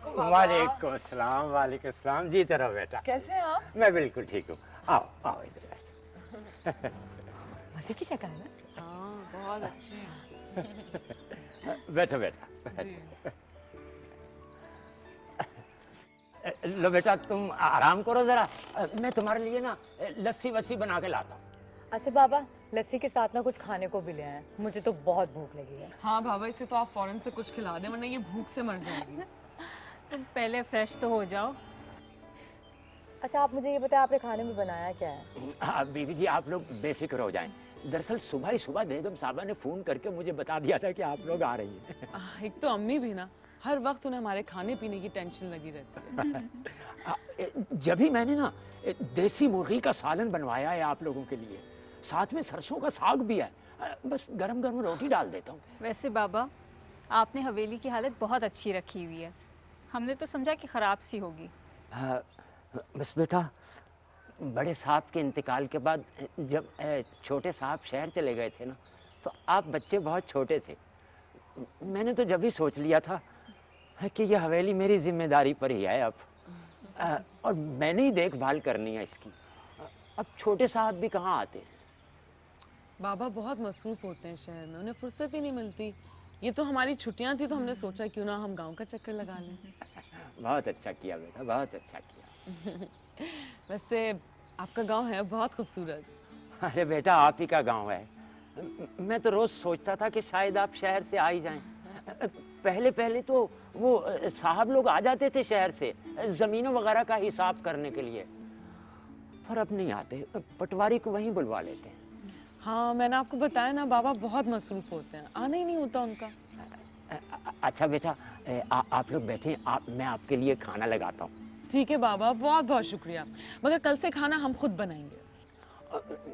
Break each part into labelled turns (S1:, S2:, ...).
S1: वालेकुम अस्सलाम। वालेकुम अस्सलाम। जीते रहो बेटा।
S2: कैसे हैं आप?
S1: मैं बिल्कुल ठीक हूँ। आओ आओ इधर बैठो।
S2: मजे की शक्ल है। हाँ बहुत अच्छी है।
S1: बैठो बेटा। लो बेटा तुम आराम करो जरा, मैं तुम्हारे लिए ना लस्सी वस्सी बना के लाता हूँ।
S3: अच्छा बाबा, लस्सी के साथ ना कुछ खाने को भी ले आए, मुझे तो बहुत भूख लगी है।
S2: हाँ बाबा, इसे तो आप फौरन से कुछ खिला दें वरना ये भूख से मर जाएगी।
S3: तुम पहले फ्रेश तो हो जाओ। अच्छा आप मुझे ये बताएं, आपने खाने में बनाया क्या है?
S1: बीबी जी आप लोग बेफिक्र हो जाएं। दरअसल सुबह ही सुबह बेगम साहबा ने फोन करके मुझे बता दिया था कि आप लोग आ रही हैं।
S2: एक तो अम्मी भी ना हर वक्त उन्हें हमारे खाने पीने की टेंशन लगी रहती है।
S1: जब ही मैंने ना देसी मुर्गी का सालन बनवाया है आप लोगों के लिए, साथ में सरसों का साग भी है, बस गरम गरम रोटी डाल देता हूँ।
S4: वैसे बाबा, आपने हवेली की हालत बहुत अच्छी रखी हुई है, हमने तो समझा कि ख़राब सी होगी।
S1: बस बेटा, बड़े साहब के इंतकाल के बाद जब छोटे साहब शहर चले गए थे ना, तो आप बच्चे बहुत छोटे थे। मैंने तो जब ही सोच लिया था कि यह हवेली मेरी जिम्मेदारी पर ही है अब, और मैंने ही देखभाल करनी है इसकी। अब छोटे साहब भी कहाँ आते हैं।
S2: बाबा बहुत मसरूफ होते हैं शहर में, उन्हें फुर्सत ही नहीं मिलती। ये तो हमारी छुट्टियां थी तो हमने सोचा क्यों ना हम गांव का चक्कर लगा लें।
S1: बहुत अच्छा किया बेटा, बहुत अच्छा किया।
S2: वैसे आपका गांव है बहुत खूबसूरत।
S1: अरे बेटा आप ही का गांव है। मैं तो रोज सोचता था कि शायद आप शहर से आ ही जाएं। पहले पहले तो वो साहब लोग आ जाते थे शहर से जमीनों वगैरह का हिसाब करने के लिए, पर अब नहीं आते, पटवारी को वहीं बुलवा लेते हैं।
S2: हाँ मैंने आपको बताया ना, बाबा बहुत मसरूफ होते हैं, आना ही नहीं होता उनका।
S1: अच्छा बेटा आप लोग बैठे, मैं आपके लिए खाना लगाता हूँ।
S2: ठीक है बाबा, बहुत बहुत शुक्रिया, मगर कल से खाना हम खुद बनाएंगे।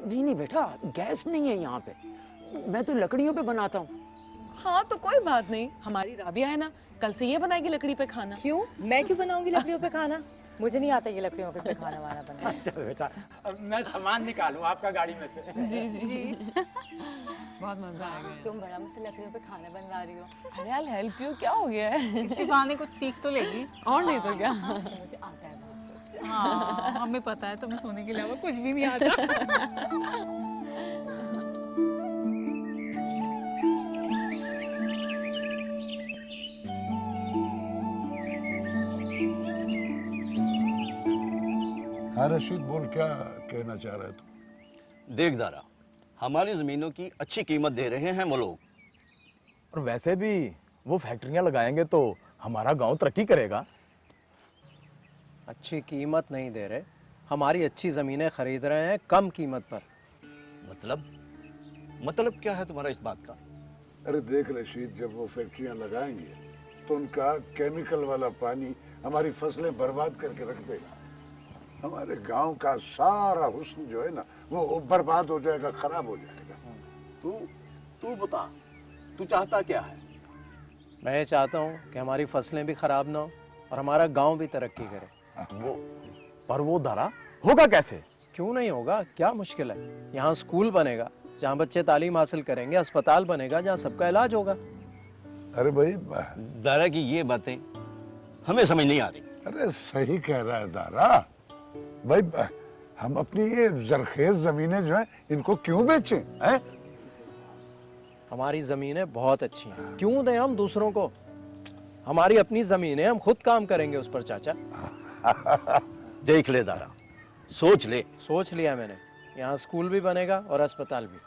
S1: नहीं नहीं बेटा, गैस नहीं है यहाँ पे, मैं तो लकड़ियों पे बनाता हूँ।
S2: हाँ तो कोई बात नहीं, हमारी राबिया है ना, कल से ये बनाएगी लकड़ी पे खाना।
S3: क्यों? मैं क्यों बनाऊंगी लकड़ियों पे खाना? मुझे नहीं आता ये लकड़ियों पे खाना वाना बनाना।
S1: अच्छा बेटा, मैं सामान निकालूं आपका गाड़ी में से।
S2: जी जी जी। बहुत मजा आएगा।
S3: तुम बड़ा मुझसे लकड़ियों पे खाना बनवा रही हो।
S2: अरे आई हेल्प यू, क्या हो गया है?
S4: इसी बहाने कुछ सीख तो लेगी।
S2: और नहीं तो क्या।
S3: मुझे आता है बहुत कुछ।
S4: हाँ हमें पता है, तुम्हें सोने के अलावा कुछ भी नहीं आता।
S5: हाँ रशीद, बोल क्या कहना चाह रहे तू?
S6: देख दारा, हमारी ज़मीनों की अच्छी कीमत दे रहे हैं वो लोग,
S7: और वैसे भी वो फैक्ट्रियां लगाएंगे तो हमारा गांव तरक्की करेगा।
S8: अच्छी कीमत नहीं दे रहे, हमारी अच्छी ज़मीनें खरीद रहे हैं कम कीमत पर।
S6: मतलब क्या है तुम्हारा इस बात का?
S5: अरे देख रशीद, जब वो फैक्ट्रियां लगाएंगे तो उनका केमिकल वाला पानी हमारी फसलें बर्बाद करके रख देगा। हमारे गांव का सारा हुस्न जो है ना वो बर्बाद हो जाएगा, खराब हो जाएगा।
S7: तू बता, तू चाहता क्या है?
S8: मैं ये चाहता हूँ कि हमारी फसलें भी खराब ना हो और हमारा गांव भी तरक्की करे।
S7: वो धारा होगा कैसे?
S8: क्यों नहीं होगा, क्या मुश्किल है? यहाँ स्कूल बनेगा जहाँ बच्चे तालीम हासिल करेंगे, अस्पताल बनेगा जहाँ सबका इलाज होगा।
S5: अरे भाई,
S6: दारा की ये बातें हमें समझ नहीं आ रही।
S5: अरे सही कह रहा है दारा भाई, हम अपनी ये जरखेज जमीनें जो है इनको क्यों बेचें हैं?
S8: हमारी ज़मीनें बहुत अच्छी हैं, क्यों दें हम दूसरों को? हमारी अपनी ज़मीनें, हम खुद काम करेंगे उस पर चाचा।
S6: देख ले दारा, सोच ले।
S8: सोच लिया मैंने, यहाँ स्कूल भी बनेगा और अस्पताल भी,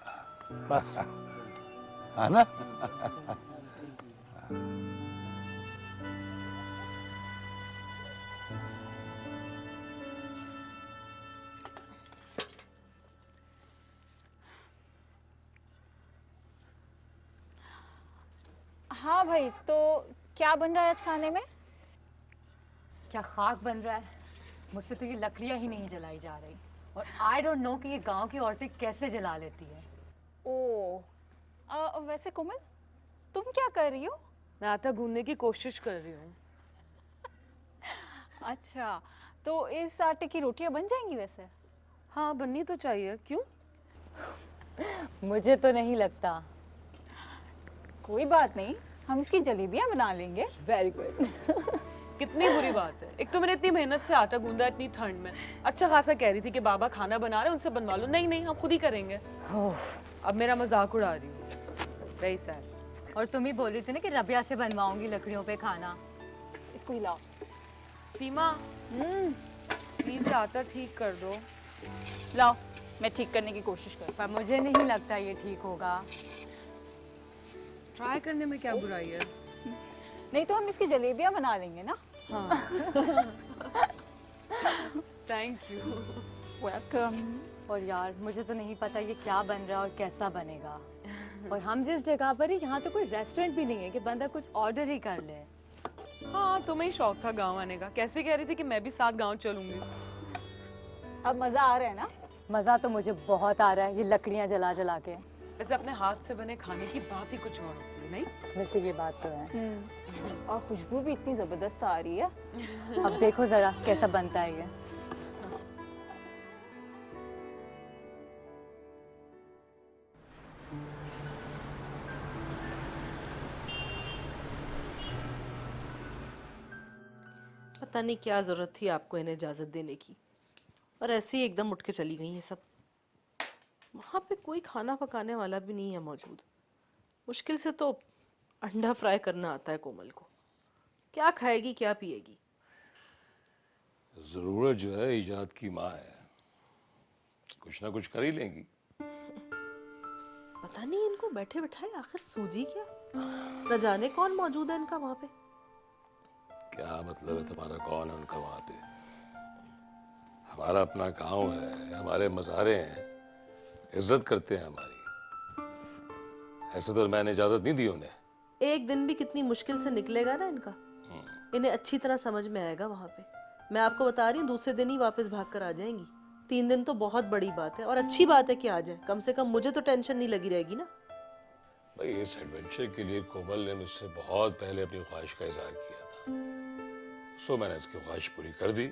S8: बस।
S5: है ना?
S4: हाँ भाई, तो क्या बन रहा है आज खाने में?
S3: क्या खाक बन रहा है? मुझसे तो ये लकड़ियां ही नहीं जलाई जा रही, और आई डोंट नो कि ये गांव की औरतें कैसे जला लेती है।
S4: वैसे कोमल, तुम क्या कर रही हो?
S2: मैं आटा गूंदने की कोशिश कर रही हूँ।
S4: अच्छा, तो इस आटे की रोटियां बन जाएंगी वैसे?
S2: हाँ बननी तो चाहिए, क्यों?
S3: मुझे तो नहीं लगता।
S4: कोई बात नहीं, हम इसकी जलेबियां बना लेंगे।
S2: Very good. कितनी कितनी बुरी बात है। एक तो मैंने इतनी मेहनत से आटा गूंदा इतनी ठंड में, अच्छा खासा कह रही थी कि बाबा खाना बना रहे उनसे बनवा लो, नहीं नहीं हम खुद ही करेंगे। अब मेरा मजाक उड़ा रही हूँ। Very sad.
S3: और तुम ही बोल रही थी ना कि रबिया से बनवाऊंगी लकड़ियों पे खाना।
S4: इसको हिलाओ।
S2: सीमा प्लीज आटा ठीक कर दो।
S4: लाओ, मैं ठीक करने की कोशिश कर।
S3: पर मुझे नहीं लगता ये ठीक होगा।
S2: ट्राई करने में क्या बुराई है?
S4: नहीं तो हम इसकी जलेबियां बना लेंगे ना।
S2: Thank you.
S4: वेलकम।
S3: और यार मुझे तो नहीं पता ये क्या बन रहा है और कैसा बनेगा। और हम जिस जगह पर है यहाँ तो कोई रेस्टोरेंट भी नहीं है कि बंदा कुछ ऑर्डर ही कर ले।
S2: हाँ तुम्हें ही शौक था गांव आने का, कैसे कह रही थी कि मैं भी साथ गांव चलूंगी।
S4: अब मजा आ रहा है ना?
S3: मजा तो मुझे बहुत आ रहा है ये लकड़ियाँ जला जला के।
S2: वैसे अपने हाथ से बने खाने की बात ही कुछ और होती है, नहीं?
S3: वैसे ये बात तो है।
S4: और खुशबू भी इतनी जबरदस्त आ रही है।
S3: अब देखो जरा कैसा बनता है ये।
S9: पता नहीं क्या ज़रूरत थी आपको इन्हें इजाज़त देने की, और ऐसे ही एकदम उठ के चली गई ये सब। वहाँ पे कोई खाना पकाने वाला भी नहीं है मौजूद। मुश्किल से तो अंडा फ्राई करना आता है कोमल को। क्या खाएगी क्या पिएगी?
S10: ज़रूरत जो है इजाद की माँ है, कुछ ना कुछ कर ही लेंगी।
S9: पता नहीं इनको बैठे बिठाए आखिर सूझी क्या, न जाने कौन मौजूद है इनका वहाँ पे।
S10: क्या मतलब है तुम्हारा कौन है उनका वहाँ पे? हमारा अपना गांव है, हमारे मज़ारे हैं, इज्जत करते हैं हमारी। ऐसे तो मैंने इजाज़त नहीं दी उन्हें।
S9: एक दिन भी कितनी मुश्किल से निकलेगा ना इनका, इन्हें अच्छी तरह समझ में आएगा वहाँ पे। मैं आपको बता रही हूँ दूसरे दिन ही वापस भाग कर आ जाएंगी। 3 दिन तो बहुत बड़ी बात है, और अच्छी बात है कि आ जाए, कम से कम मुझे तो टेंशन नहीं लगी रहेगी ना।
S10: भाई इस एडवेंचर के लिए कोमल ने मुझसे बहुत पहले अपनी ख्वाहिश का इजहार किया था, सो मैंने उसकी ख्वाहिश पूरी कर दी।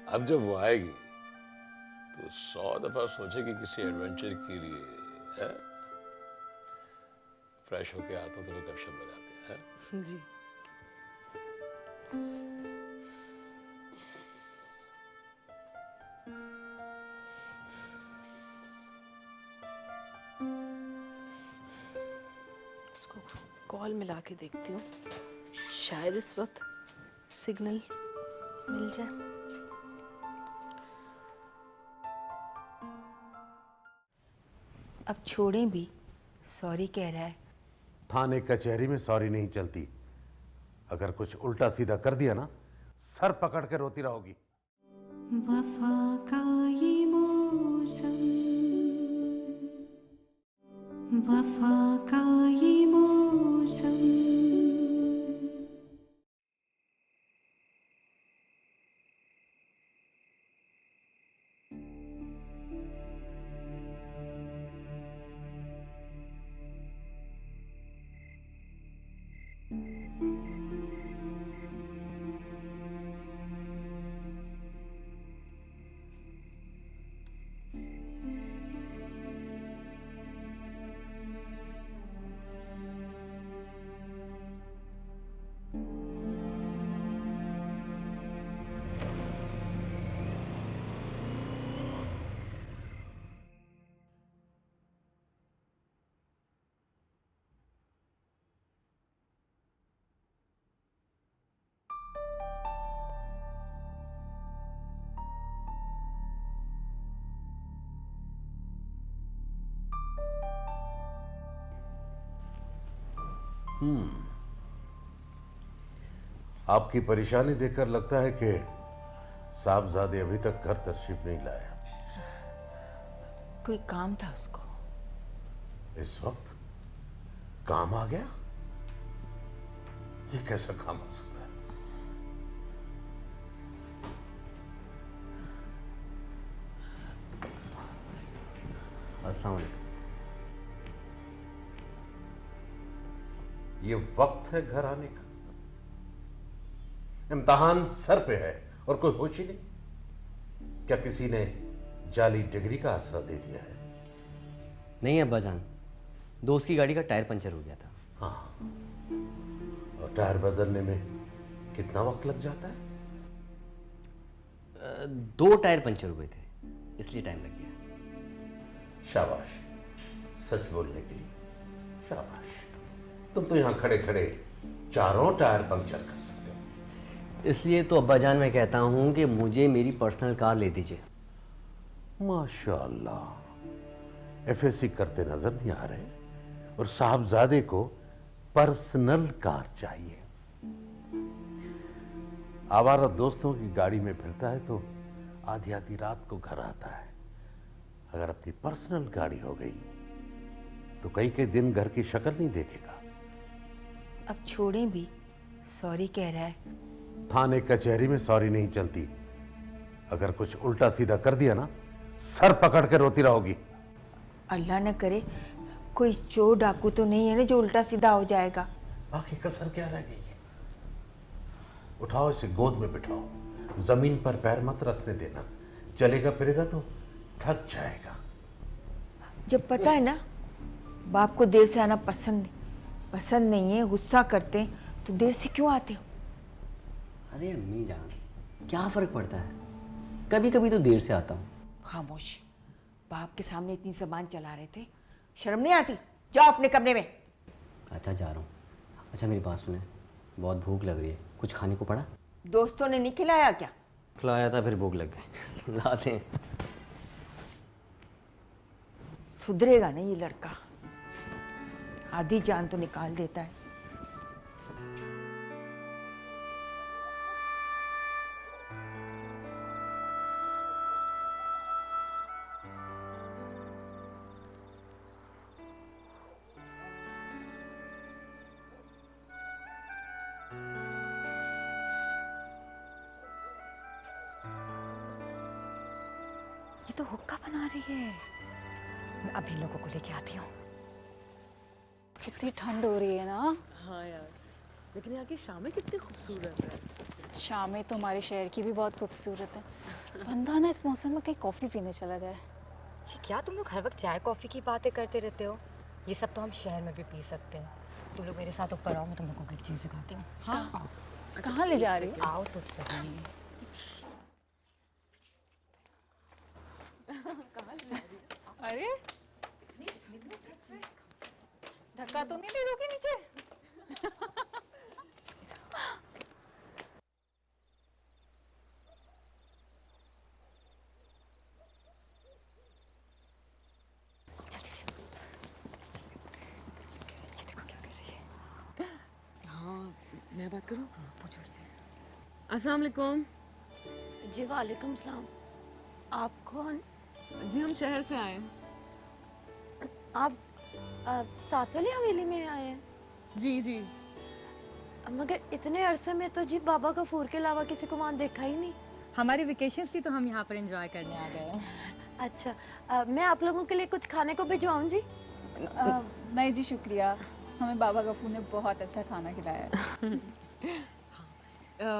S10: अब जब वो आएगी तो 100 दफा सोचेगी किसी एडवेंचर के लिए है। फ्रेश होके आता हूँ तो गपशप लगाते हैं।
S9: जी। इसको कॉल मिला के देखती हूँ, शायद इस वक्त सिग्नल मिल जाए।
S11: अब छोड़ें भी, सॉरी कह रहा है।
S12: थाने कचहरी में सॉरी नहीं चलती। अगर कुछ उल्टा सीधा कर दिया ना, सर पकड़ के रोती रहोगी।
S13: वफा का ये मौसम, वफा का ये मौसम।
S12: आपकी परेशानी देखकर लगता है कि साहबजादे अभी तक घर तशरीफ नहीं लाया।
S11: कोई काम था उसको।
S12: इस वक्त काम आ गया? ये कैसा काम हो सकता है?
S14: अस्सलाम वालेकुम।
S12: ये वक्त है घर आने का? इम्तिहान सर पे है और कोई होश ही नहीं। क्या किसी ने जाली डिग्री का आसरा दे दिया है?
S14: नहीं अब्बा जान, दोस्त की गाड़ी का टायर पंचर हो गया था।
S12: हाँ, और टायर बदलने में कितना वक्त लग जाता है?
S14: 2 टायर पंचर हुए थे, इसलिए टाइम लग गया।
S12: शाबाश, सच बोलने के लिए शाबाश। तुम तो यहाँ खड़े खड़े 4 टायर पंक्चर कर सकते हो।
S14: इसलिए तो अब्बा जान मैं कहता हूँ कि मुझे मेरी पर्सनल कार ले दीजिए।
S12: माशाअल्लाह, एफएससी करते नजर नहीं आ रहे और साहबजादे को पर्सनल कार चाहिए। आवारा दोस्तों की गाड़ी में फिरता है तो आधी आधी रात को घर आता है। अगर अपनी पर्सनल गाड़ी हो गई तो कई दिन घर की शक्ल नहीं देखेगा।
S11: अब छोड़ें भी, सॉरी कह रहा है।
S12: थाने कचहरी में सॉरी नहीं चलती। अगर कुछ उल्टा सीधा कर दिया ना, सर पकड़ के रोती रहोगी।
S11: अल्लाह न करे कोई चोर डाकू तो नहीं है ना जो उल्टा सीधा हो जाएगा।
S12: बाकी कसर क्या रह गई है? उठाओ इसे, गोद में बिठाओ, जमीन पर पैर मत रखने देना। चलेगा फिरेगा तो थक जाएगा।
S11: जब पता है ना बाप को देर से आना पसंद नहीं है, गुस्सा करते हैं, तो देर से क्यों आते हो?
S14: अरे अम्मी जान, क्या फ़र्क पड़ता है, कभी कभी तो देर से आता हूँ।
S11: खामोश, बाप के सामने इतनी जबान चला रहे थे, शर्म नहीं आती? जाओ अपने कमरे में।
S14: अच्छा जा रहा हूँ। अच्छा मेरी बात सुने, बहुत भूख लग रही है, कुछ खाने को पड़ा?
S11: दोस्तों ने नहीं खिलाया क्या?
S14: खिलाया था, फिर भूख लग गई। लाते हैं।
S11: सुधरेगा नहीं ये लड़का, आधी जान तो निकाल देता है।
S3: ये तो हुक्का बना रही है। मैं अभी लोगों को लेके आती हूँ।
S4: कितनी ठंड हो रही है ना।
S2: हाँ यार, लेकिन यहाँ की शामें कितनी खूबसूरत है।
S4: शामें तो हमारे शहर की भी बहुत खूबसूरत है। बंदा ना इस मौसम में कहीं कॉफ़ी पीने चला जाए।
S3: ये क्या तुम लोग हर वक्त चाय कॉफ़ी की बातें करते रहते हो? ये सब तो हम शहर में भी पी सकते हैं। तुम लोग मेरे साथ ऊपर आओ, मैं तुम लोगों को एक चीज़ सिखाती हूँ।
S4: हाँ, कहाँ ले जा रही हो?
S3: आओ तो सही।
S4: अरे धक्का तो नहीं दे दोगे नीचे?
S2: हाँ, मैं बात करूँ? पूछो उससे। अस्सलाम वालेकुम।
S15: जी वालेकुम सलाम। आप कौन?
S2: जी हम शहर से आए हैं।
S15: आप साथ वाली हवेली में आए हैं?
S2: जी जी।
S15: मगर इतने अरसे में तो जी बाबा गफूर के अलावा किसी को वहाँ देखा ही नहीं।
S3: हमारी वेकेशन थी तो हम यहाँ पर एंजॉय करने आ गए हैं।
S15: अच्छा, मैं आप लोगों के लिए कुछ खाने को भिजवाऊँ जी?
S4: नहीं जी शुक्रिया, हमें बाबा गफूर ने बहुत अच्छा खाना खिलाया है।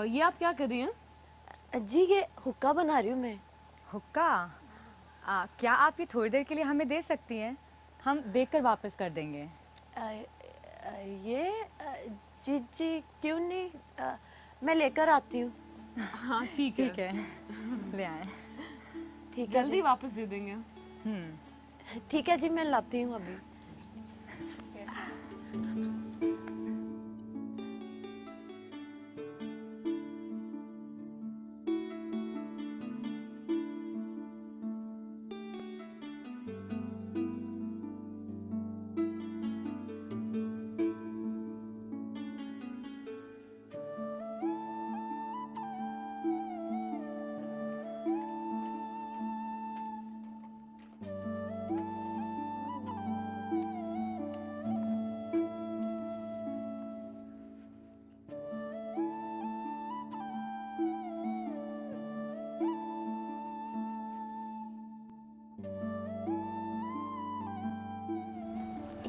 S2: ये आप क्या कर रही हैं?
S15: जी ये हुक्का बना रही हूँ मैं।
S3: हुक्का? क्या आप ये थोड़ी देर के लिए हमें दे सकती हैं? हम देखकर वापस कर देंगे।
S15: जी जी क्यों नहीं, मैं लेकर आती हूँ।
S2: हाँ ठीक है।
S3: ठीक है, ले आए।
S15: ठीक है,
S2: जल्दी वापस दे देंगे।
S15: ठीक है जी, मैं लाती हूँ अभी।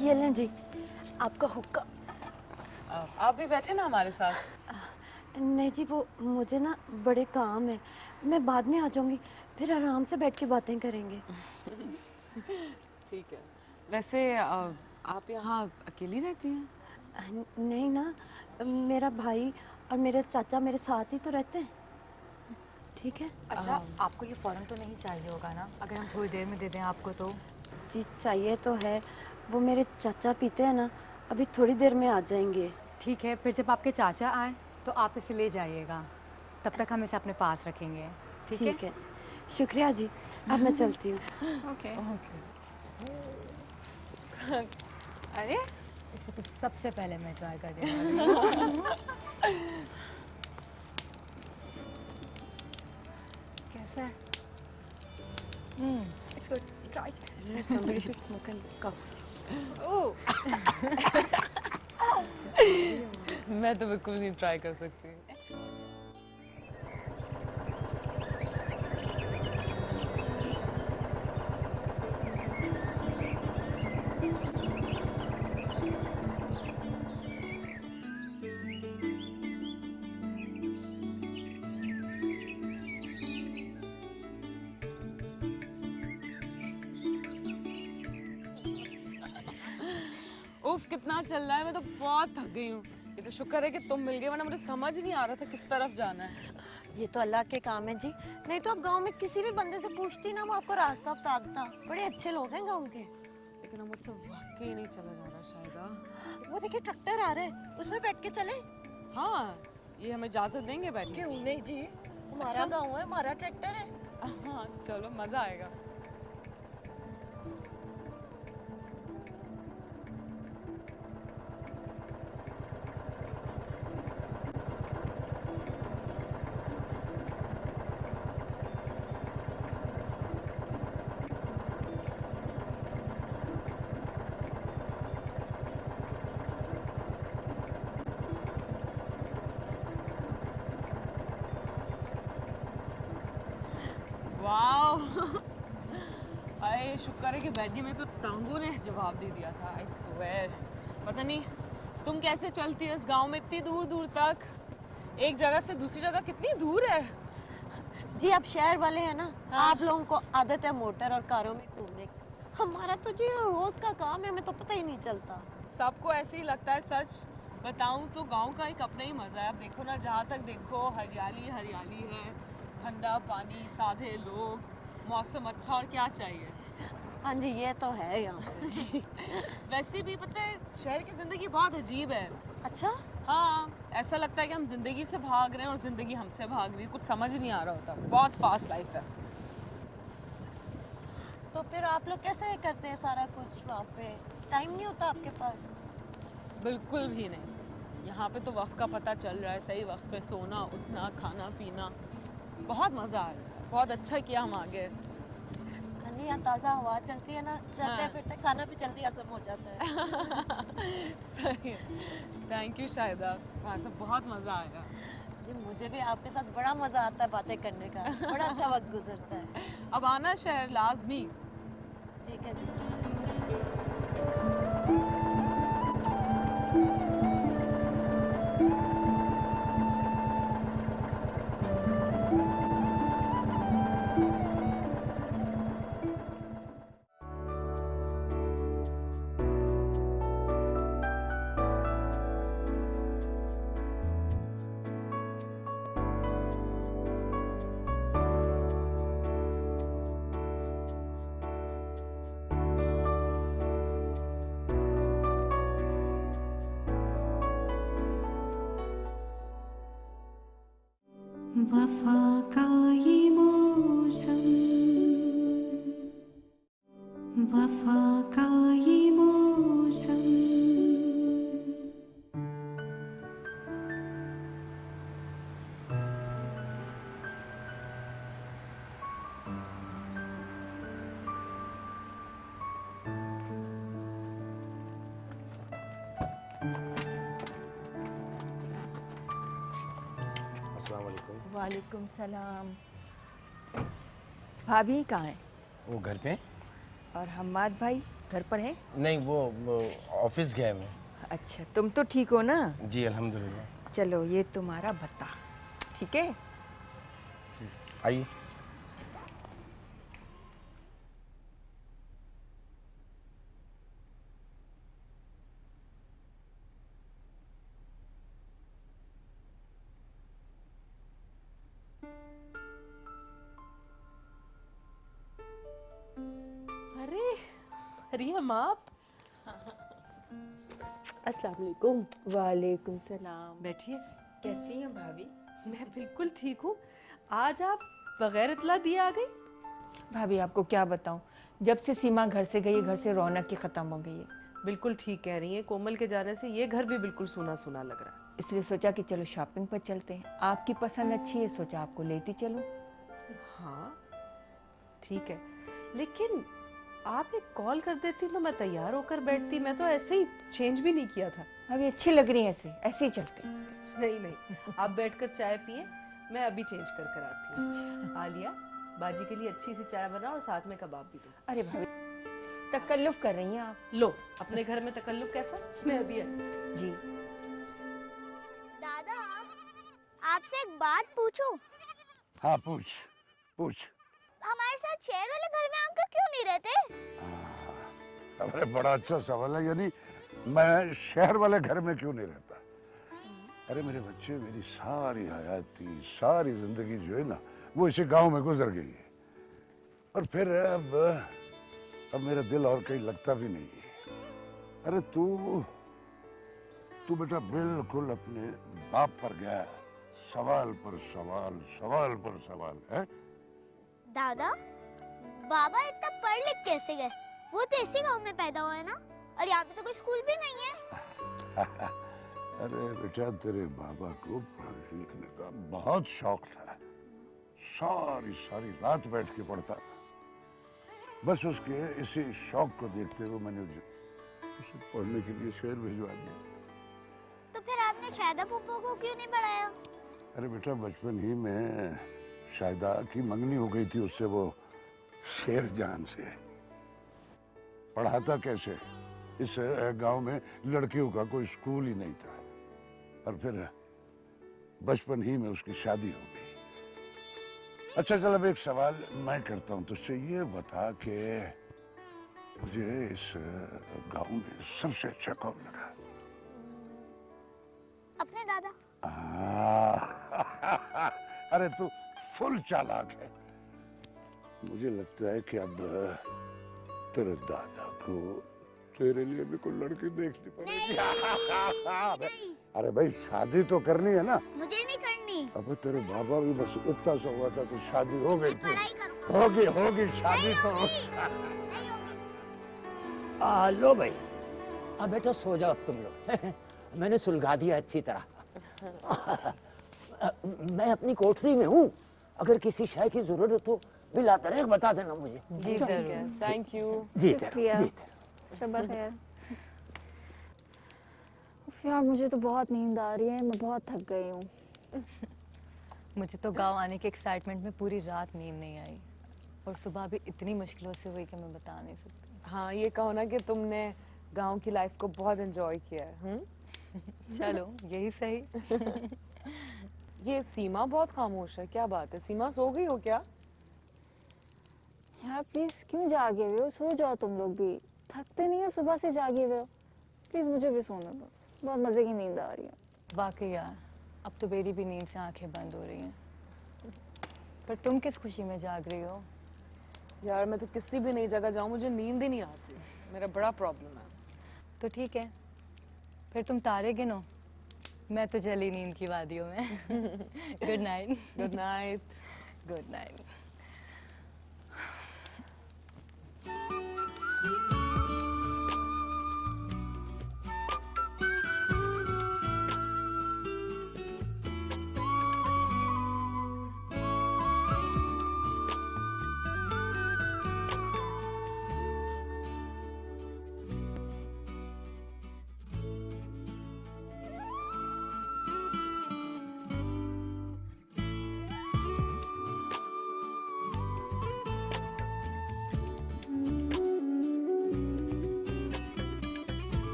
S15: ये लें जी आपका हुक्का।
S2: आप भी बैठे ना हमारे साथ।
S15: नहीं जी, वो मुझे ना बड़े काम है, मैं बाद में आ जाऊंगी, फिर आराम से बैठ के बातें करेंगे।
S2: ठीक है। वैसे आप यहाँ अकेली रहती हैं?
S15: नहीं ना, मेरा भाई और मेरे चाचा मेरे साथ ही तो रहते हैं। ठीक है।
S3: अच्छा, आपको ये फ़ौरन तो नहीं चाहिए होगा ना? अगर हम थोड़ी देर में दे दें आपको तो?
S15: जी चाहिए तो है। वो मेरे चाचा पीते हैं ना, अभी थोड़ी देर में आ जाएंगे।
S3: ठीक है, फिर जब आपके चाचा आए तो आप इसे ले जाइएगा, तब तक हम इसे अपने पास रखेंगे।
S15: ठीक है, शुक्रिया जी। अब मैं चलती हूँ।
S4: ओके।
S3: अरे इसे तो सबसे पहले मैं ट्राई कर रही हूँ।
S4: कैसा है?
S15: It's good. Try it. Somebody should smoke and cough.
S2: मैं तो बिल्कुल नहीं ट्राई कर सकती। उफ, कितना चल रहा है, मैं तो बहुत थक गई हूँ। ये तो शुक्र है कि तुम मिल गए, वरना मुझे समझ नहीं आ रहा था किस तरफ जाना है।
S15: ये तो अल्लाह के काम है जी। नहीं तो आप गांव में किसी भी बंदे से पूछती ना, वो आपको रास्ता बताता। बड़े अच्छे लोग हैं गांव के।
S2: लेकिन अब मुझसे वाकई नहीं चला जा रहा शायद।
S15: वो देखिए ट्रैक्टर आ रहा है, उसमें बैठ के चले।
S2: हाँ, ये हमें इजाजत देंगे बैठने?
S15: क्यों नहीं जी, हमारा गाँव है, हमारा ट्रैक्टर है।
S2: हाँ चलो, मजा आएगा। अरे शुक्र है कि वैद्य में तो टांगों ने जवाब दे दिया था। I swear. पता नहीं तुम कैसे चलती हो इस गांव में इतनी दूर दूर तक। एक जगह से दूसरी जगह कितनी दूर है।
S15: जी आप शहर वाले हैं ना, आप लोगों को आदत है मोटर और कारों में घूमने की। हमारा तो जी रोज का काम है, हमें तो पता ही नहीं चलता।
S2: सबको ऐसे ही लगता है। सच बताऊं तो गांव का एक अपना ही मजा है। अब देखो ना, जहाँ तक देखो हरियाली हरियाली है, ठंडा पानी, सादे लोग, मौसम अच्छा, और क्या चाहिए।
S15: हाँ जी ये तो है यहाँ पे।
S2: वैसे भी पता है शहर की जिंदगी बहुत अजीब है।
S15: अच्छा?
S2: हाँ, ऐसा लगता है कि हम जिंदगी से भाग रहे हैं और जिंदगी हमसे भाग रही है। कुछ समझ नहीं आ रहा होता। बहुत फास्ट लाइफ है।
S15: तो फिर आप लोग कैसे करते हैं सारा कुछ वहाँ पे? टाइम नहीं होता आपके पास?
S2: बिल्कुल भी नहीं। यहाँ पे तो वक्त का पता चल रहा है। सही वक्त पे सोना, उठना, खाना पीना, बहुत मज़ा आ रहा है। बहुत अच्छा किया हम आ गए।
S15: हाँ जी, यहाँ ताज़ा हवा चलती है ना, चलते फिरते खाना भी जल्दी हजम हो जाता है।
S2: सही। थैंक यू शाहिदा, वहाँ से बहुत मज़ा आया।
S15: जी मुझे भी आपके साथ बड़ा मज़ा आता है बातें करने का। बड़ा अच्छा वक्त गुजरता है।
S2: अब आना शहर लाजमी।
S15: ठीक है जी।
S13: वफा का ये मौसम, वफा का ये मौसम।
S8: अस्सलाम वालेकुम।
S11: वालेकुम सलाम। भाभी कहाँ है?
S8: वो घर पे?
S11: और हम्माद भाई घर पर है?
S8: नहीं, वो ऑफिस गए हैं।
S11: अच्छा, तुम तो ठीक हो ना?
S8: जी अल्हम्दुलिल्लाह।
S11: चलो ये तुम्हारा भत्ता, ठीक है?
S8: आइए।
S9: मरियम आप? अस्सलाम वालेकुम।
S15: वालेकुम सलाम।
S9: बैठिए।
S15: कैसी हैं भाभी?
S9: मैं बिल्कुल ठीक हूँ। आज आप बगैर इतला दिए आ गई?
S11: भाभी आपको क्या बताऊं, जब से सीमा घर से गई है, घर से रौनक ही खत्म हो गई है।
S9: बिल्कुल ठीक कह रही हैं, कोमल के जाने से ये घर भी बिल्कुल सूना सूना लग रहा है।
S11: इसलिए सोचा कि चलो शॉपिंग पर चलते हैं। आपकी पसंद अच्छी है, सोचा आपको लेती चलो।
S9: हाँ ठीक है, लेकिन आप एक कॉल कर देती तो मैं तैयार होकर बैठती। मैं तो ऐसे ही चेंज भी नहीं किया था।
S11: अभी अच्छी लग रही है, ऐसे ऐसे ही चलते।
S9: नहीं नहीं, आप बैठकर चाय पिए, मैं अभी चेंज कर कर आती हूँ। आलिया, बाजी के लिए अच्छी सी चाय बना और साथ में कबाब भी दो।
S11: अरे भाभी तकल्लुफ कर रही हैं आप।
S9: लो, अपने घर में तकल्लुफ कैसा? मैं अभी
S11: जी।
S16: दादा, आपसे एक बात पूछूं?
S5: हाँ पूछ पूछ।
S16: हमारे साथ शहर वाले घर में अंकल क्यों नहीं रहते?
S5: अरे बड़ा अच्छा सवाल है। यानी मैं शहर वाले घर में क्यों नहीं रहता? अरे मेरे बच्चे, मेरी सारी हयाती, सारी जिंदगी जो है ना, वो इसी गांव में गुजर गई है। और फिर अब मेरा दिल और कहीं लगता भी नहीं है। अरे तू बेटा बिल्कुल अपने बाप पर गया, सवाल पर सवाल, सवाल पर सवाल है।
S16: दादा, बाबा इतना पढ़ लिख कैसे गए? वो तो इसी गांव में पैदा हुए ना, और यहाँ पे तो कोई स्कूल भी नहीं है।
S5: अरे बेटा, तेरे बाबा को पढ़ने लिखने का बहुत शौक था। सारी सारी रात बैठ के पढ़ता था। बस उसके इसी शौक को देखते हुए मैंने उसे पढ़ने के लिए शहर भिजवा दिया।
S16: तो फिर आपने शायदा फूफो को क्यों नहीं पढ़ाया?
S5: अरे बेटा, बचपन ही में शायदा की मंगनी हो गई थी उससे, वो शेर जान से। पढ़ाता कैसे? इस गांव में लड़कियों का कोई स्कूल ही नहीं था। और फिर बचपन ही में उसकी शादी हो गई। अच्छा चल, अब एक सवाल मैं करता हूँ तुझसे। ये बता कि मुझे इस गांव में सबसे अच्छा कौन लगा?
S16: अपने दादा।
S5: अरे तू फुल चालाक है। मुझे लगता है कि अब तेरे दादा को तेरे लिए भी कोई लड़की देखनी पड़ेगी। अरे भाई, शादी तो करनी है ना।
S16: मुझे नहीं करनी।
S5: अब तेरे बाबा भी बस इतना सा हुआ था तो शादी हो गई थी। होगी शादी तो।
S1: लो भाई, अब बेटा सो जाओ अब तुम लोग। मैंने सुलगा दिया अच्छी तरह। मैं अपनी कोठरी में हूँ, अगर किसी शय की जरूरत हो बिल आता रहे, बता देना मुझे।
S2: जी जरूर। Thank you.
S1: जी
S4: शब्बा खैर। यार मुझे तो बहुत नींद आ रही है, मैं बहुत थक गई हूँ।
S3: मुझे तो गांव आने के एक्साइटमेंट में पूरी रात नींद नहीं आई, और सुबह भी इतनी मुश्किलों से हुई कि मैं बता नहीं सकती।
S2: हाँ, ये कहो ना कि तुमने गांव की लाइफ को बहुत एंजॉय किया है।
S3: चलो यही सही।
S2: ये सीमा बहुत खामोश है, क्या बात है? सीमा सो गई हो क्या?
S4: यार प्लीज क्यों जागे हुए हो? सो जाओ तुम लोग भी। थकते नहीं हो सुबह से जागे हुए हो? प्लीज मुझे भी सोने दो, बहुत मजे की नींद आ रही है।
S3: वाकई यार, अब तो मेरी भी नींद से आंखें बंद हो रही हैं। पर तुम किस खुशी में जाग रही हो?
S2: यार मैं तो किसी भी नई जगह जाऊँ मुझे नींद ही नहीं आती, मेरा बड़ा प्रॉब्लम है।
S3: तो ठीक है, फिर तुम तारे गिनो, मैं तो चली नींद की वादियों में। Good night.
S2: Good night.
S3: Good night.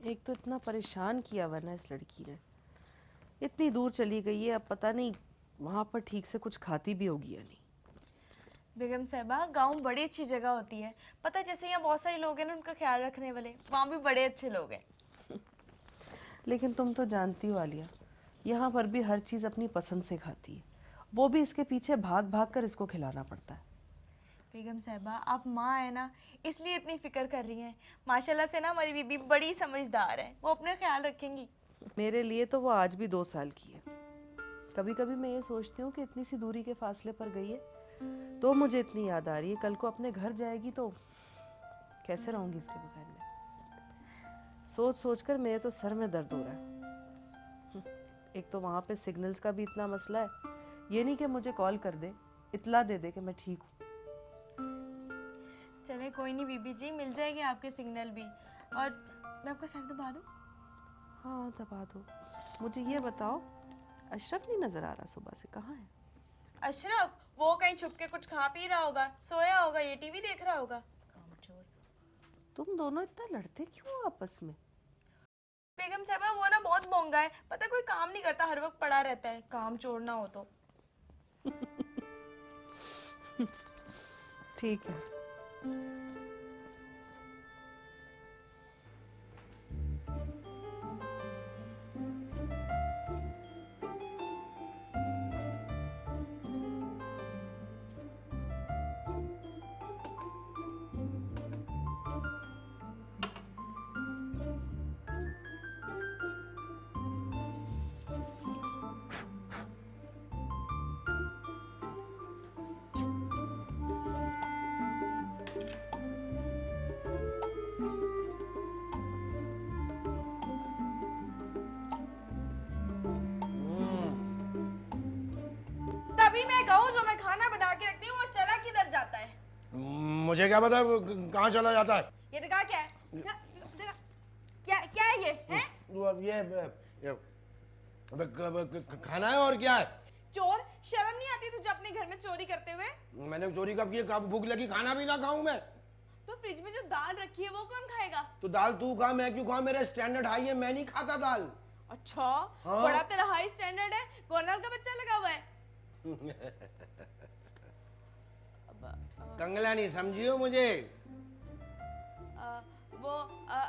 S9: एक तो इतना परेशान किया वरना इस लड़की ने, इतनी दूर चली गई है, अब पता नहीं वहाँ पर ठीक से कुछ खाती भी होगी या नहीं।
S17: बेगम साहिबा, गांव बड़ी अच्छी जगह होती है। पता है, जैसे यहाँ बहुत सारे लोग हैं ना उनका ख्याल रखने वाले, वहाँ भी बड़े अच्छे लोग हैं।
S9: लेकिन तुम तो जानती हो आलिया, यहाँ पर भी हर चीज़ अपनी पसंद से खाती है, वो भी इसके पीछे भाग भाग कर इसको खिलाना पड़ता है।
S17: बेगम साहिबा, आप माँ है ना, इसलिए इतनी फिक्र कर रही हैं। माशाल्लाह से ना हमारी बीबी बड़ी समझदार है, वो अपना ख्याल रखेंगी।
S9: मेरे लिए तो वो आज भी 2 साल की है। कभी कभी मैं ये सोचती हूँ कि इतनी सी दूरी के फासले पर गई है तो मुझे इतनी याद आ रही है, कल को अपने घर जाएगी तो कैसे रहूँगी इसके बगैर में। सोच सोच कर मेरे तो सर में दर्द हो रहा है। एक तो वहाँ पे सिग्नल्स का भी इतना मसला है, ये नहीं कि मुझे कॉल कर दे, इतला दे दे कि मैं ठीक हूँ।
S17: चले कोई नहीं बीबी जी, मिल जाएगी आपके सिग्नल भी। और मैं आपका सर दबा दूँ?
S9: हाँ दबा दो। मुझे ये बताओ, अशरफ नहीं नजर आ रहा सुबह से, कहाँ है?
S17: अशरफ वो कहीं छुप के कुछ खा पी रहा होगा, सोया होगा, ये टीवी देख रहा होगा।
S9: तुम दोनों इतना लड़ते क्यों आपस में?
S17: बेगम साहबा वो ना बहुत बोंगा है, पता कोई काम नहीं करता, हर वक्त पड़ा रहता है, काम चोर ना हो तो।
S9: ठीक है।
S17: तभी मैं कहूँ जो मैं खाना बना के रखती हूँ वो चला किधर जाता है?
S8: मुझे क्या पता कहाँ चला जाता है।
S17: ये दिखा क्या है? क्या क्या है ये? हैं?
S8: खाना है और क्या है?
S17: चोर, शर्म नहीं आती तुझे अपने घर में चोरी करते हुए?
S8: मैंने चोरी कब की? कब भूख लगी खाना भी ना खाऊं मैं?
S17: तो फ्रिज में जो दाल रखी है वो कौन खाएगा?
S8: तो दाल तू खा, मैं क्यों खाऊं? मेरा स्टैंडर्ड हाई है, मैं नहीं खाता दाल।
S17: अच्छा,
S8: हाँ?
S17: बड़ा तेरा हाई स्टैंडर्ड है, कर्नल का बच्चा लगा हुआ है।
S8: कंगला नहीं समझी हो मुझे?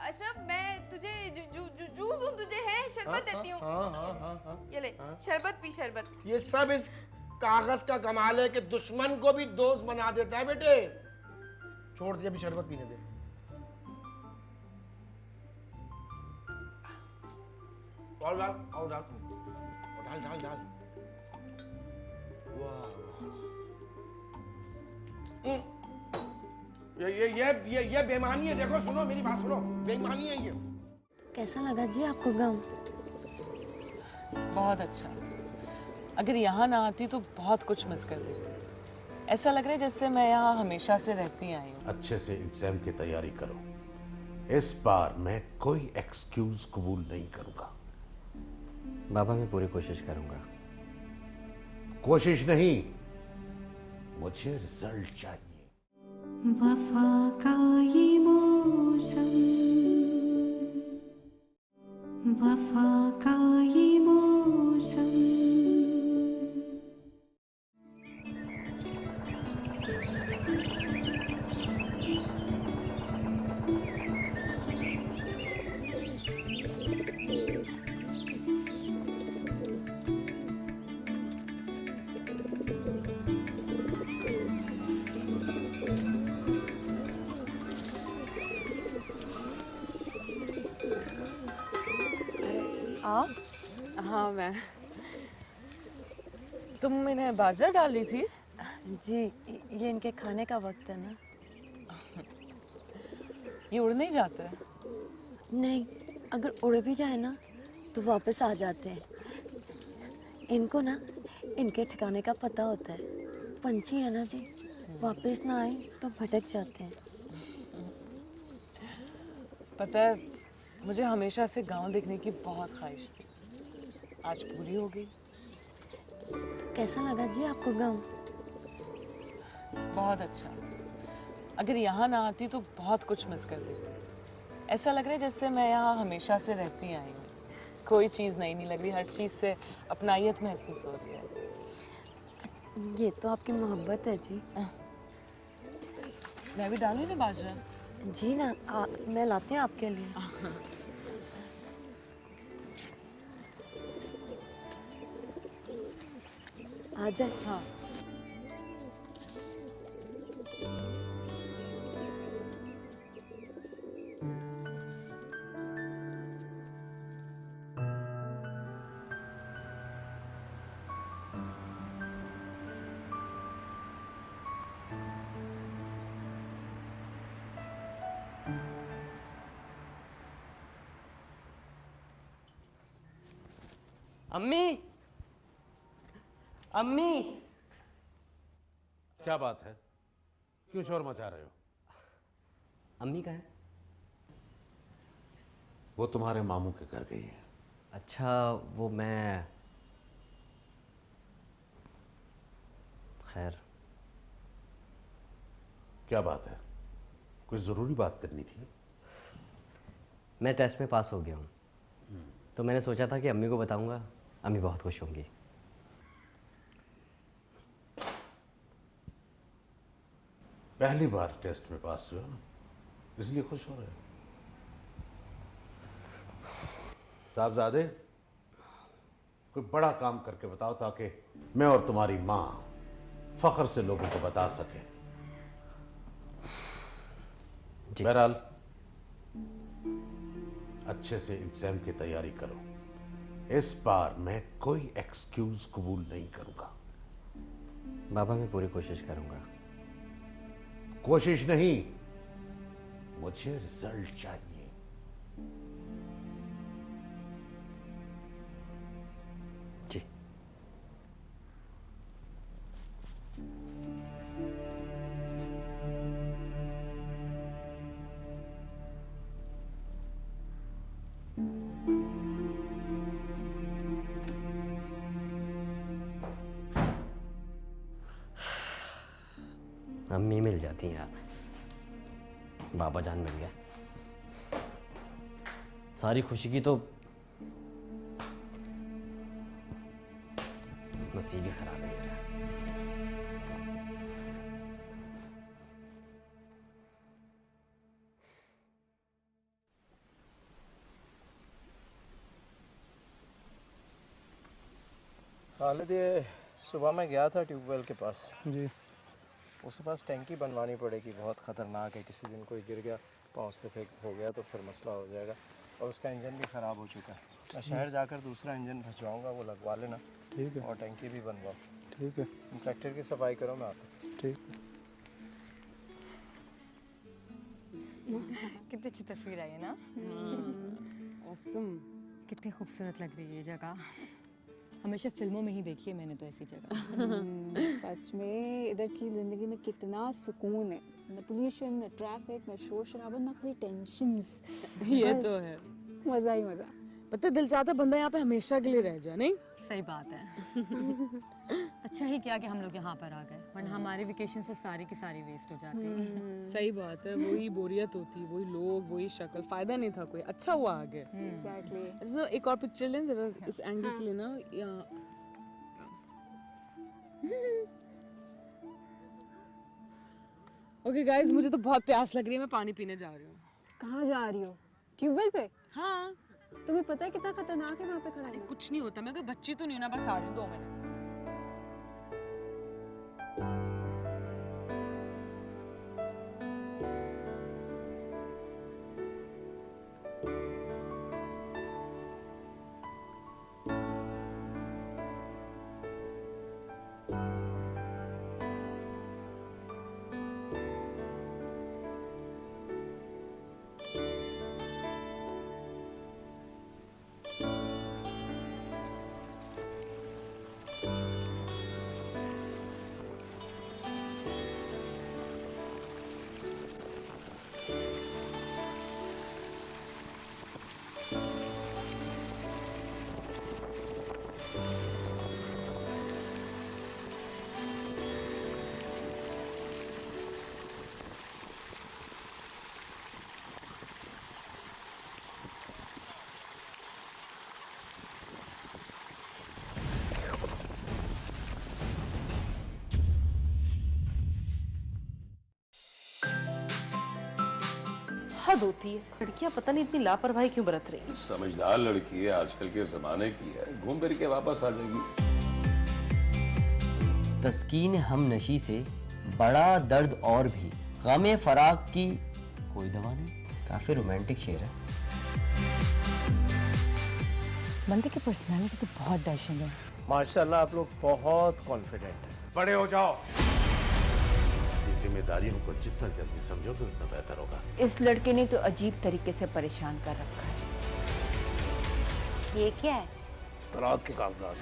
S17: अशरफ मैं तुझे जूस दूं तुझे, है शरबत देती हूँ।
S8: हाँ।
S17: ये ले शरबत पी, शरबत।
S8: ये सब इस कागज का कमाल है कि दुश्मन को भी दोस्त बना देता है बेटे। छोड़ दे, अभी शरबत पीने दे। और डाल, और डाल, डाल डाल डाल। वाह ये बेईमानी है। देखो सुनो मेरी बात सुनो, बेईमानी है ये।
S15: तो कैसा लगा जी आपको गाँव?
S2: बहुत अच्छा। अगर यहाँ ना आती तो बहुत कुछ मिस कर देती। ऐसा लग रहा है जैसे मैं यहाँ हमेशा से रहती आई हूँ।
S12: अच्छे से एग्जाम की तैयारी करो, इस बार मैं कोई एक्सक्यूज कबूल नहीं करूंगा।
S14: बाबा मैं पूरी कोशिश करूंगा।
S12: कोशिश नहीं, मुझे रिजल्ट चाहिए।
S13: वफा का ये मौसम, वफा का ये मौसम।
S17: आप?
S2: हाँ मैं। तुम इन्हें बाजरा डाल रही थी?
S15: जी, ये इनके खाने का वक्त है ना।
S2: ये उड़ नहीं जाते?
S15: नहीं, अगर उड़ भी जाए ना तो वापस आ जाते हैं। इनको ना इनके ठिकाने का पता होता है। पंछी है ना जी, वापस ना आए तो भटक जाते हैं।
S2: पता है, मुझे हमेशा से गांव देखने की बहुत ख्वाहिश थी, आज पूरी हो गई।
S15: तो कैसा लगा जी आपको गांव?
S2: बहुत अच्छा। अगर यहाँ ना आती तो बहुत कुछ मिस कर देती। ऐसा लग रहा है जैसे मैं यहाँ हमेशा से रहती आई हूँ। कोई चीज़ नई नहीं लग रही, हर चीज़ से अपनायत महसूस हो रही है।
S15: ये तो आपकी मोहब्बत है जी।
S2: मैं भी डालूँ ना बाजरा?
S15: जी ना, मैं लाती हूँ आपके लिए। आ जाए।
S2: हाँ।
S14: अम्मी, अम्मी।
S12: क्या बात है, क्यों शोर मचा रहे हो?
S14: अम्मी कहाँ है?
S12: वो तुम्हारे मामू के घर गई है।
S14: अच्छा, वो मैं खैर।
S12: क्या बात है, कोई ज़रूरी बात करनी थी?
S14: मैं टेस्ट में पास हो गया हूँ, तो मैंने सोचा था कि अम्मी को बताऊंगा, अम्मी बहुत खुश होंगी।
S12: पहली बार टेस्ट में पास हुए ना, इसलिए खुश हो रहे हो। साहबजादे, कोई बड़ा काम करके बताओ ताकि मैं और तुम्हारी माँ फख्र से लोगों को बता सके। बहरहाल अच्छे से एग्जाम की तैयारी करो। इस बार मैं कोई एक्सक्यूज कबूल नहीं करूंगा।
S14: बाबा, मैं पूरी कोशिश करूंगा।
S12: कोशिश नहीं, मुझे रिजल्ट चाहिए।
S14: जी। अम्मी मिल जाती हैं यार, बाबा जान मिल गया। सारी खुशी की तो नसीब ही खराब है मेरा।
S8: खालिद, ये सुबह मैं गया था ट्यूबवेल के पास
S18: जी।
S8: उसके पास टैंकी बनवानी पड़ेगी, बहुत ख़तरनाक है। किसी दिन कोई गिर गया, पाँव से फेंक हो गया तो फिर मसला हो जाएगा। और उसका इंजन भी ख़राब हो चुका है। मैं शहर जाकर दूसरा इंजन भजवाऊँगा, वो लगवा लेना।
S18: ठीक है।
S8: और टैंकी भी बनवाओ।
S18: ठीक है।
S8: ट्रैक्टर की सफाई करो, मैं आता हूँ।
S18: ठीक है।
S3: कितनी अच्छी तस्वीर आई है ना?
S2: ऑसम।
S3: कितनी खूबसूरत लग रही है ये जगह। हमेशा फिल्मों में ही देखी है मैंने तो ऐसी जगह।
S4: सच में इधर की जिंदगी में कितना सुकून है। न पोल्यूशन, न ट्रैफिक, न शोर शराबा, न कोई टेंशंस।
S2: ये तो है।
S4: मजा ही मजा।
S2: पता है, दिल चाहता है बंदा यहाँ पे हमेशा के लिए रह जाए, नहीं?
S3: सही बात है। अच्छा ही किया कि हम लोग यहाँ पर आ गए, वरना हमारी वेकेशन तो सारी की सारी वेस्ट हो जाती।
S2: सही बात है, वही बोरियत होती, वही लोग, वही शक्ल, फायदा नहीं था कोई। अच्छा हुआ आ गए।
S4: एग्जैक्टली।
S2: एक और पिक्चर लें जरा, इस एंगल से लेना। ओके गाइस, मुझे तो बहुत प्यास लग रही है, मैं पानी पीने जा रही हूँ।
S4: कहाँ जा रही हो? ट्यूबवेल पे?
S2: हाँ।
S4: तुम्हें पता है कितना खतरनाक है वहाँ पे खड़ा रहना?
S2: कुछ नहीं होता, मैं कोई बच्ची तो नहीं हूँ ना, बस आ रही हूँ 2 मिनट।
S9: हद होती है। लड़कियां पता नहीं इतनी लापरवाही क्यों बरत रही हैं।
S10: समझदार लड़की है, आजकल के जमाने की है, घूम फिर के वापस आ जाएगी।
S14: तस्कीन हम नशी से बड़ा दर्द और भी, गमे फराक की कोई दवा नहीं। काफी रोमांटिक शेर है।
S3: बंदे की पर्सनालिटी तो बहुत डैशिंग है।
S8: माशाल्लाह आप लोग बहुत कॉन्फिडेंट हैं।
S12: बड़े हो जाओ। इस जिम्मेदारियों को जितना जल्दी समझोगे उतना बेहतर होगा।
S11: इस लड़के ने तो अजीब तरीके से परेशान कर रखा है।
S15: ये क्या है?
S5: तलाक के कागजात।